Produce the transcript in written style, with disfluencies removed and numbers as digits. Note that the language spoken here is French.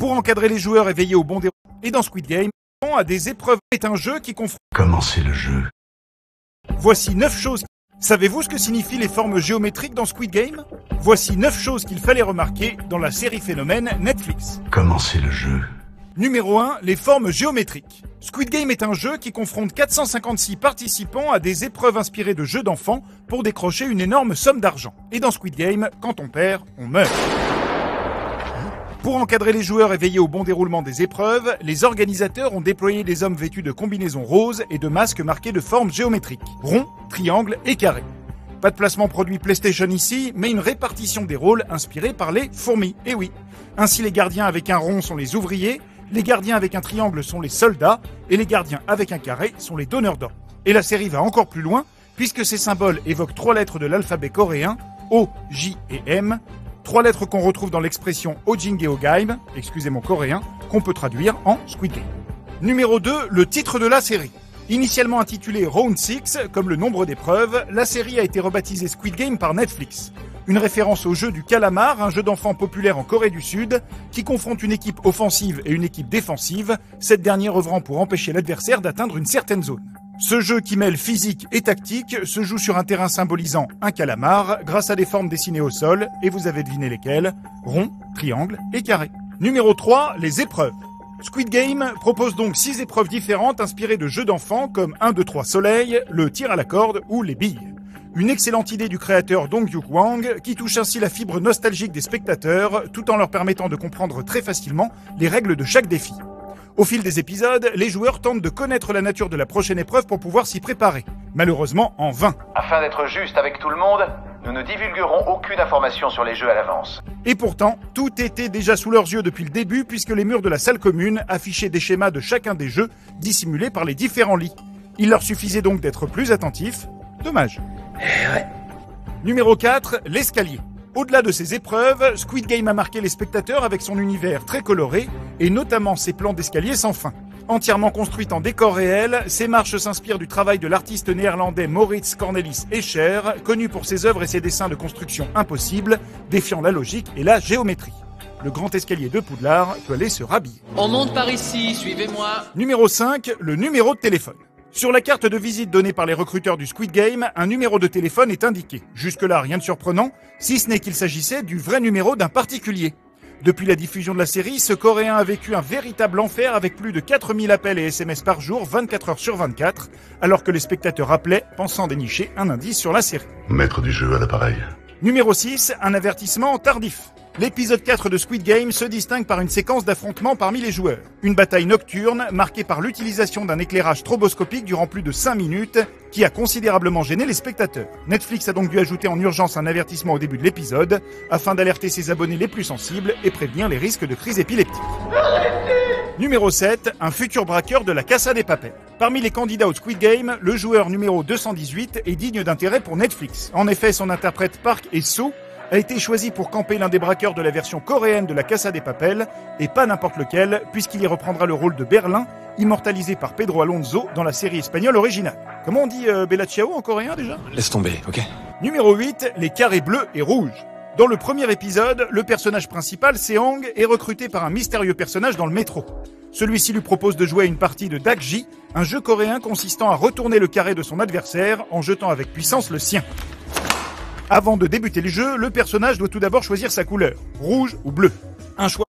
pour encadrer les joueurs et veiller au bon déroulement. Et dans Squid Game, à des épreuves est un jeu qui confronte. Commencez le jeu. Voici 9 choses. Savez-vous ce que signifient les formes géométriques dans Squid Game? Voici 9 choses qu'il fallait remarquer dans la série phénomène Netflix. Commencez le jeu. Numéro 1, les formes géométriques. Squid Game est un jeu qui confronte 456 participants à des épreuves inspirées de jeux d'enfants pour décrocher une énorme somme d'argent. Et dans Squid Game, quand on perd, on meurt. Pour encadrer les joueurs et veiller au bon déroulement des épreuves, les organisateurs ont déployé des hommes vêtus de combinaisons roses et de masques marqués de formes géométriques, ronds, triangles et carrés. Pas de placement produit PlayStation ici, mais une répartition des rôles inspirée par les fourmis, et oui. Ainsi les gardiens avec un rond sont les ouvriers, les gardiens avec un triangle sont les soldats, et les gardiens avec un carré sont les donneurs d'ordre. Et la série va encore plus loin, puisque ces symboles évoquent 3 lettres de l'alphabet coréen, O, J et M, 3 lettres qu'on retrouve dans l'expression Ojingeogaim, excusez mon coréen, qu'on peut traduire en Squid Game. Numéro 2, le titre de la série. Initialement intitulée Round 6, comme le nombre d'épreuves, la série a été rebaptisée Squid Game par Netflix. Une référence au jeu du calamar, un jeu d'enfants populaire en Corée du Sud, qui confronte une équipe offensive et une équipe défensive, cette dernière œuvrant pour empêcher l'adversaire d'atteindre une certaine zone. Ce jeu qui mêle physique et tactique se joue sur un terrain symbolisant un calamar grâce à des formes dessinées au sol, et vous avez deviné lesquelles, rond, triangle et carré. Numéro 3, les épreuves. Squid Game propose donc 6 épreuves différentes inspirées de jeux d'enfants comme 1, 2, 3 soleil, le tir à la corde ou les billes. Une excellente idée du créateur Dong-Hyuk Hwang qui touche ainsi la fibre nostalgique des spectateurs tout en leur permettant de comprendre très facilement les règles de chaque défi. Au fil des épisodes, les joueurs tentent de connaître la nature de la prochaine épreuve pour pouvoir s'y préparer. Malheureusement, en vain. Afin d'être juste avec tout le monde, nous ne divulguerons aucune information sur les jeux à l'avance. Et pourtant, tout était déjà sous leurs yeux depuis le début puisque les murs de la salle commune affichaient des schémas de chacun des jeux dissimulés par les différents lits. Il leur suffisait donc d'être plus attentifs. Dommage. Ouais. Numéro 4, l'escalier. Au-delà de ces épreuves, Squid Game a marqué les spectateurs avec son univers très coloré et notamment ses plans d'escalier sans fin. Entièrement construites en décor réel, ces marches s'inspirent du travail de l'artiste néerlandais Maurits Cornelis Escher, connu pour ses œuvres et ses dessins de construction impossibles, défiant la logique et la géométrie. Le grand escalier de Poudlard peut aller se rhabiller. On monte par ici, suivez-moi. Numéro 5, le numéro de téléphone. Sur la carte de visite donnée par les recruteurs du Squid Game, un numéro de téléphone est indiqué. Jusque-là, rien de surprenant, si ce n'est qu'il s'agissait du vrai numéro d'un particulier. Depuis la diffusion de la série, ce Coréen a vécu un véritable enfer avec plus de 4000 appels et SMS par jour, 24 heures sur 24, alors que les spectateurs appelaient, pensant dénicher un indice sur la série. Maître du jeu à l'appareil. Numéro 6, un avertissement tardif. L'épisode 4 de Squid Game se distingue par une séquence d'affrontements parmi les joueurs. Une bataille nocturne marquée par l'utilisation d'un éclairage stroboscopique durant plus de 5 minutes qui a considérablement gêné les spectateurs. Netflix a donc dû ajouter en urgence un avertissement au début de l'épisode afin d'alerter ses abonnés les plus sensibles et prévenir les risques de crise épileptique. Numéro 7, un futur braqueur de la Casa de Papel. Parmi les candidats au Squid Game, le joueur numéro 218 est digne d'intérêt pour Netflix. En effet, son interprète Park Hae-soo a été choisi pour camper l'un des braqueurs de la version coréenne de la Casa de Papel, et pas n'importe lequel, puisqu'il y reprendra le rôle de Berlin, immortalisé par Pedro Alonso dans la série espagnole originale. Comment on dit Bella Ciao en coréen déjà? Laisse tomber, ok? Numéro 8, les carrés bleus et rouges. Dans le premier épisode, le personnage principal, Seong, est recruté par un mystérieux personnage dans le métro. Celui-ci lui propose de jouer à une partie de Dakji, un jeu coréen consistant à retourner le carré de son adversaire en jetant avec puissance le sien. Avant de débuter le jeu, le personnage doit tout d'abord choisir sa couleur, rouge ou bleu. Un choix